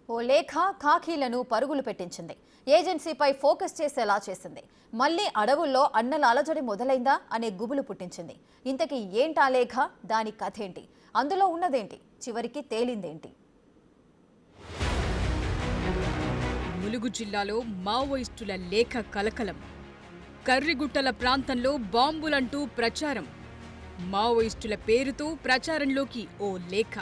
ఓ లేఖ ఖాకీలను పరుగులు పెట్టించింది. ఏజెన్సీపై ఫోకస్ చేసేలా చేసింది. మళ్లీ అడవుల్లో అన్నల అలజడి మొదలైందా అనే గుబులు పుట్టించింది. ఇంతకీ ఏంటా లేఖ, దాని కథేంటి, అందులో ఉన్నదేంటి, చివరికి తేలిందేంటి? ములుగు జిల్లాలో మావోయిస్టుల లేఖ కలకలం. కర్రిగుట్టల ప్రాంతంలో బాంబులంటూ ప్రచారం. మావోయిస్టుల పేరుతో ప్రచారంలోకి ఓ లేఖ.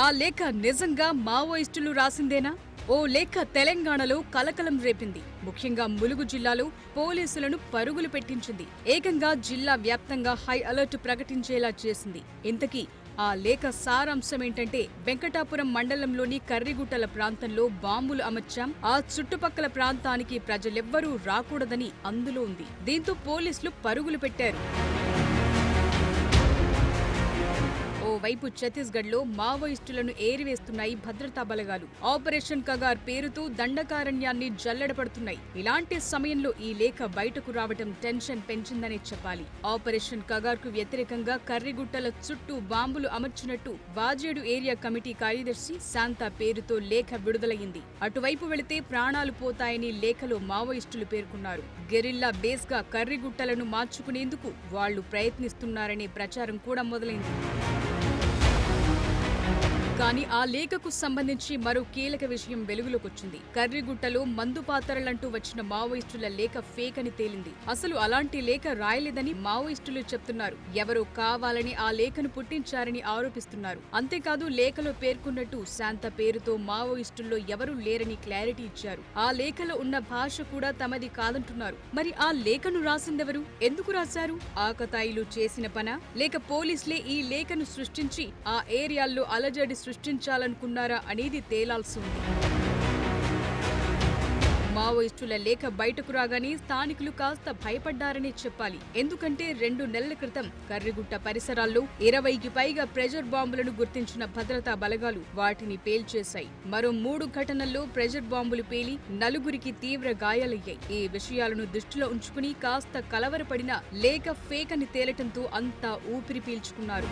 ఆ లేఖ నిజంగా మావోయిస్టులు రాసిందేనా? ఓ లేఖ తెలంగాణలో కలకలం రేపింది. ముఖ్యంగా ములుగు జిల్లాలో పోలీసులను పరుగులు పెట్టించింది. ఏకంగా జిల్లా వ్యాప్తంగా హై అలర్ట్ ప్రకటించేలా చేసింది. ఇంతకీ ఆ లేఖ సారాంశమేంటంటే, వెంకటాపురం మండలంలోని కర్రిగుట్టల ప్రాంతంలో బాంబులు అమర్చాం, ఆ చుట్టుపక్కల ప్రాంతానికి ప్రజలెవ్వరూ రాకూడదని అందులో ఉంది. దీంతో పోలీసులు పరుగులు పెట్టారు. ఓవైపు ఛత్తీస్గఢ్లో మావోయిస్టులను ఏరివేస్తున్నాయి భద్రతా బలగాలు. ఆపరేషన్ కగార్ పేరుతో దండకారణ్యాన్ని జల్లెడపడుతున్నాయి. ఇలాంటి సమయంలో ఈ లేఖ బయటకు రావటం టెన్షన్ పెంచిందనే చెప్పాలి. ఆపరేషన్ కగార్ కు వ్యతిరేకంగా కర్రిగుట్టల చుట్టూ బాంబులు అమర్చినట్టు వాజేడు ఏరియా కమిటీ కార్యదర్శి శాంతా పేరుతో లేఖ విడుదలయ్యింది. అటువైపు వెళితే ప్రాణాలు పోతాయని లేఖలో మావోయిస్టులు పేర్కొన్నారు. గెరిల్లా బేస్ గా కర్రిగుట్టలను మార్చుకునేందుకు వాళ్లు ప్రయత్నిస్తున్నారనే ప్రచారం కూడా మొదలైంది. కానీ ఆ లేఖకు సంబంధించి మరో కీలక విషయం వెలుగులోకొచ్చింది. కర్రిగుట్టలో మందు పాతరలంటూ వచ్చిన మావోయిస్టుల లేఖ ఫేక్ అని తేలింది. అసలు అలాంటి లేఖ రాయలేదని మావోయిస్టులు చెప్తున్నారు. ఎవరో కావాలని ఆ లేఖను పుట్టించారని ఆరోపిస్తున్నారు. అంతేకాదు, లేఖలో పేర్కొన్నట్టు శాంత పేరుతో మావోయిస్టుల్లో ఎవరూ లేరని క్లారిటీ ఇచ్చారు. ఆ లేఖలో ఉన్న భాష కూడా తమది కాదంటున్నారు. మరి ఆ లేఖను రాసిందెవరు? ఎందుకు రాశారు? ఆకతాయిలు చేసిన పనా, లేక పోలీసులే ఈ లేఖను సృష్టించి ఆ ఏరియాల్లో అలజడి సృష్టించాలనుకున్నారా అనేది తేలాల్సి ఉంది. మావోయిస్టుల లేఖ బయటకు రాగానే స్థానికులు కాస్త భయపడ్డారనే చెప్పాలి. ఎందుకంటే 2 నెలల క్రితం కర్రిగుట్ట పరిసరాల్లో 20కి పైగా ప్రెజర్ బాంబులను గుర్తించిన భద్రతా బలగాలు వాటిని పేల్చేశాయి. మరో 3 ఘటనల్లో ప్రెజర్ బాంబులు పేలి 4గురికి తీవ్ర గాయాలయ్యాయి. ఈ విషయాలను దృష్టిలో ఉంచుకుని కాస్త కలవరపడిన లేఖ ఫేక్ అని తేలటంతో అంతా ఊపిరి పీల్చుకున్నారు.